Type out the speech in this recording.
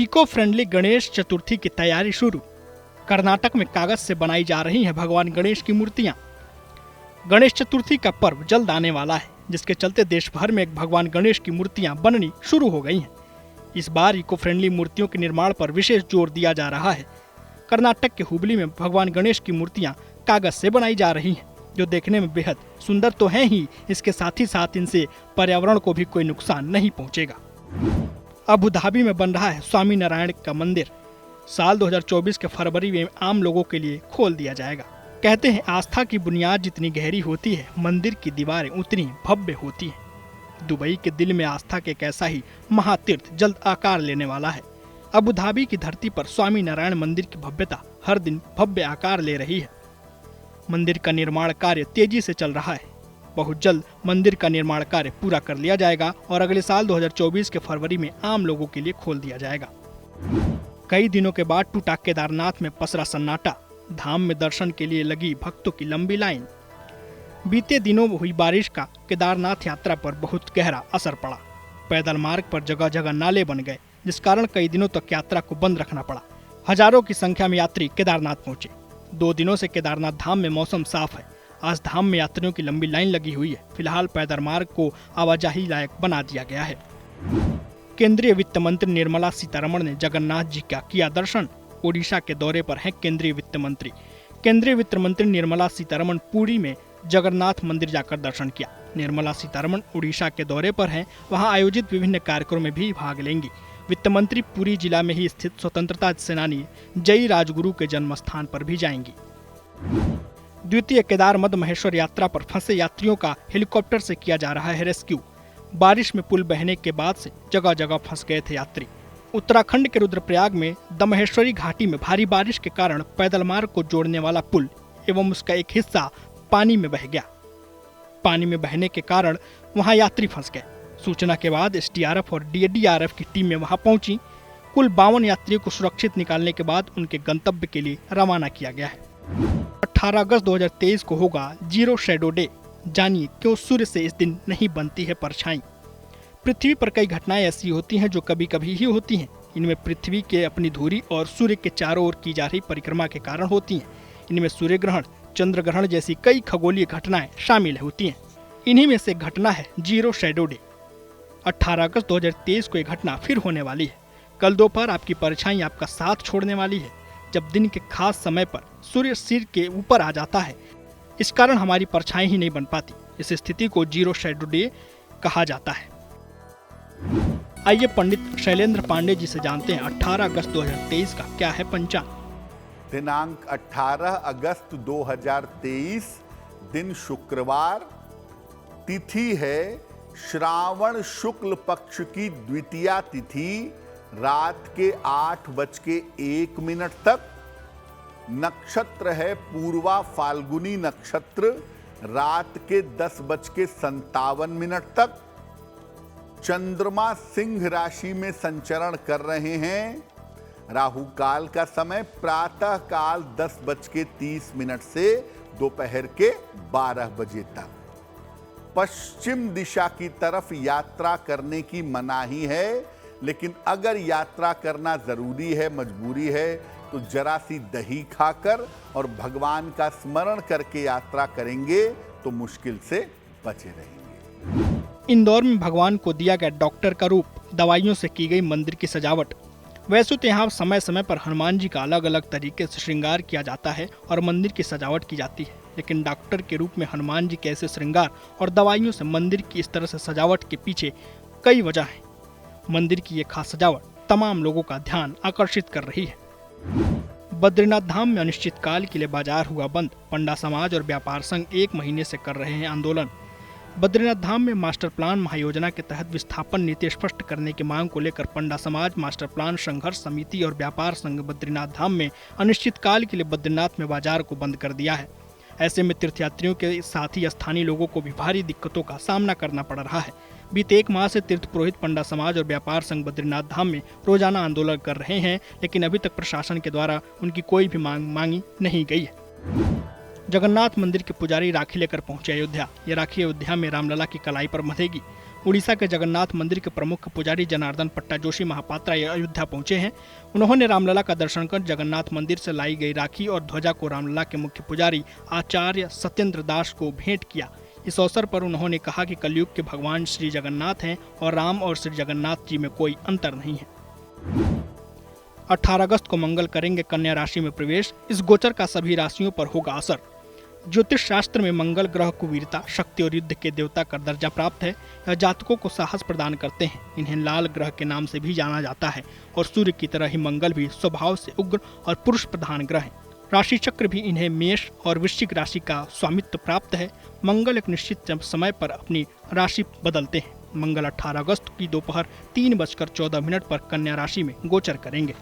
Eco friendly Ganesh Chaturthi की तैयारी शुरू। कर्नाटक में कागज से बनाई जा रही हैं भगवान गणेश की मूर्तियां। गणेश चतुर्थी का पर्व जल्द आने वाला है, जिसके चलते देश भर में भगवान गणेश की मूर्तियां बननी शुरू हो गई हैं। इस बार इको फ्रेंडली मूर्तियों के निर्माण पर विशेष जोर दिया जा रहा है। कर्नाटक के हुबली में भगवान गणेश की मूर्तियां कागज से बनाई जा रही हैं, जो देखने में बेहद सुंदर तो हैं ही, इसके साथ ही साथ इनसे पर्यावरण को भी कोई नुकसान नहीं पहुंचेगा। अबू धाबी में बन रहा है स्वामी नारायण का मंदिर। साल 2024 के फरवरी में आम लोगों के लिए खोल दिया जाएगा। कहते हैं आस्था की बुनियाद जितनी गहरी होती है, मंदिर की दीवारें उतनी भव्य होती हैं। दुबई के दिल में आस्था के एक ऐसा ही महातीर्थ जल्द आकार लेने वाला है। अबू धाबी की धरती पर स्वामी नारायण मंदिर की भव्यता हर दिन भव्य आकार ले रही है। मंदिर का निर्माण कार्य तेजी से चल रहा है। बहुत जल्द मंदिर का निर्माण कार्य पूरा कर लिया जाएगा और अगले साल 2024 के फरवरी में आम लोगों के लिए खोल दिया जाएगा। कई दिनों के बाद टूटा केदारनाथ में पसरा सन्नाटा। धाम में दर्शन के लिए लगी भक्तों की लंबी लाइन। बीते दिनों हुई बारिश का केदारनाथ यात्रा पर बहुत गहरा असर पड़ा। पैदल मार्ग पर जगह जगह नाले बन गए, जिस कारण कई दिनों तक यात्रा को बंद रखना पड़ा। हजारों की संख्या में यात्री केदारनाथ पहुंचे। 2 दिनों से केदारनाथ धाम में मौसम साफ है। आज धाम में यात्रियों की लंबी लाइन लगी हुई है। फिलहाल पैदल मार्ग को आवाजाही लायक बना दिया गया है। केंद्रीय वित्त मंत्री निर्मला सीतारमण ने जगन्नाथ जी का किया दर्शन। ओडिशा के दौरे पर हैं केंद्रीय वित्त मंत्री। केंद्रीय वित्त मंत्री निर्मला सीतारमण पुरी में जगन्नाथ मंदिर जाकर दर्शन किया। निर्मला सीतारमण ओडिशा के दौरे पर हैं, वहां आयोजित विभिन्न कार्यक्रमों में भी भाग लेंगी। वित्त मंत्री पुरी जिला में ही स्थित स्वतंत्रता सेनानी जय राजगुरु के जन्म स्थान पर भी जाएंगी। द्वितीय केदार मद महेश्वर यात्रा पर फंसे यात्रियों का हेलीकॉप्टर से किया जा रहा है रेस्क्यू। बारिश में पुल बहने के बाद से जगह जगह फंस गए थे यात्री। उत्तराखंड के रुद्रप्रयाग में दमहेश्वरी घाटी में भारी बारिश के कारण पैदल मार्ग को जोड़ने वाला पुल एवं उसका एक हिस्सा पानी में बह गया। पानी में बहने के कारण वहां यात्री फंस गए। सूचना के बाद एसडीआरएफ और डीआरएफ की टीमें वहां पहुंची। कुल 52 यात्रियों को सुरक्षित निकालने के बाद उनके गंतव्य के लिए रवाना किया गया है। 18 अगस्त 2023 को होगा जीरो शैडो डे। जानिए क्यों सूर्य से इस दिन नहीं बनती है परछाई। पृथ्वी पर कई घटनाएं ऐसी होती हैं जो कभी कभी ही होती हैं। इनमें पृथ्वी के अपनी धुरी और सूर्य के चारों ओर की जा रही परिक्रमा के कारण होती हैं। इनमें सूर्य ग्रहण, चंद्र ग्रहण जैसी कई खगोलीय घटनाएं शामिल होती हैं। इन्हीं में से एक घटना है जीरो शैडो डे। 18 अगस्त 2023 को यह घटना फिर होने वाली है। कल दोपहर आपकी परछाई आपका साथ छोड़ने वाली है, जब दिन के खास समय पर सूर्य सिर के ऊपर आ जाता है। इस कारण हमारी परछाई ही नहीं बन पाती। इस स्थिति को जीरो शैडो डे कहा जाता है। आइए पंडित शैलेंद्र पांडे जी से जानते हैं 18 अगस्त 2023 का क्या है पंचांग। दिनांक 18 अगस्त 2023, दिन शुक्रवार, तिथि है श्रावण शुक्ल पक्ष की द्वितीया तिथि, रात के 8:01 तक। नक्षत्र है पूर्वा फाल्गुनी नक्षत्र, रात के 10:57 तक। चंद्रमा सिंह राशि में संचरण कर रहे हैं। राहु काल का समय प्रातः काल 10:30 से दोपहर के 12 बजे तक। पश्चिम दिशा की तरफ यात्रा करने की मनाही है, लेकिन अगर यात्रा करना जरूरी है, मजबूरी है, तो जरा सी दही खाकर और भगवान का स्मरण करके यात्रा करेंगे तो मुश्किल से बचे रहेंगे। इंदौर में भगवान को दिया गया डॉक्टर का रूप, दवाइयों से की गई मंदिर की सजावट। वैसे तो यहाँ समय समय पर हनुमान जी का अलग अलग तरीके से श्रृंगार किया जाता है और मंदिर की सजावट की जाती है, लेकिन डॉक्टर के रूप में हनुमान जी के ऐसे श्रृंगार और दवाइयों से मंदिर की इस तरह से सजावट के पीछे कई वजह हैं। मंदिर की ये खास सजावट तमाम लोगों का ध्यान आकर्षित कर रही है। बद्रीनाथ धाम में अनिश्चितकाल के लिए बाजार हुआ बंद। पंडा समाज और व्यापार संघ 1 महीने से कर रहे हैं आंदोलन। बद्रीनाथ धाम में मास्टर प्लान महायोजना के तहत विस्थापन नीति स्पष्ट करने की मांग को लेकर पंडा समाज, मास्टर प्लान संघर्ष समिति और व्यापार संघ बद्रीनाथ धाम में अनिश्चितकाल के लिए बद्रीनाथ में बाजार को बंद कर दिया है। ऐसे में तीर्थयात्रियों के साथ ही स्थानीय लोगों को भी भारी दिक्कतों का सामना करना पड़ रहा है। बीते 1 माह से तीर्थ पुरोहित, पंडा समाज और व्यापार संघ बद्रीनाथ धाम में रोजाना आंदोलन कर रहे हैं, लेकिन अभी तक प्रशासन के द्वारा उनकी कोई भी मांग मांगी नहीं गई है। जगन्नाथ मंदिर के पुजारी राखी लेकर पहुंचे अयोध्या। ये राखी अयोध्या में रामलला की कलाई पर बंधेगी। उड़ीसा के जगन्नाथ मंदिर के प्रमुख पुजारी जनार्दन पट्टा जोशी महापात्रा अयोध्या पहुंचे हैं। उन्होंने रामलला का दर्शन कर जगन्नाथ मंदिर से लाई गई राखी और ध्वजा को रामलला के मुख्य पुजारी आचार्य सत्येंद्र दास को भेंट किया। इस अवसर पर उन्होंने कहा कि कलयुग के भगवान श्री जगन्नाथ हैं और राम और श्री जगन्नाथ जी में कोई अंतर नहीं है। 18 अगस्त को मंगल करेंगे कन्या राशि में प्रवेश। इस गोचर का सभी राशियों पर होगा असर। ज्योतिष शास्त्र में मंगल ग्रह को वीरता, शक्ति और युद्ध के देवता का दर्जा प्राप्त है। यह जातकों को साहस प्रदान करते हैं। इन्हें लाल ग्रह के नाम से भी जाना जाता है और सूर्य की तरह ही मंगल भी स्वभाव से उग्र और पुरुष प्रधान ग्रह है। राशि चक्र भी इन्हें मेष और वृश्चिक राशि का स्वामित्व प्राप्त है। मंगल एक निश्चित समय पर अपनी राशि बदलते हैं। मंगल 18 अगस्त की दोपहर 3:14 पर कन्या राशि में गोचर करेंगे।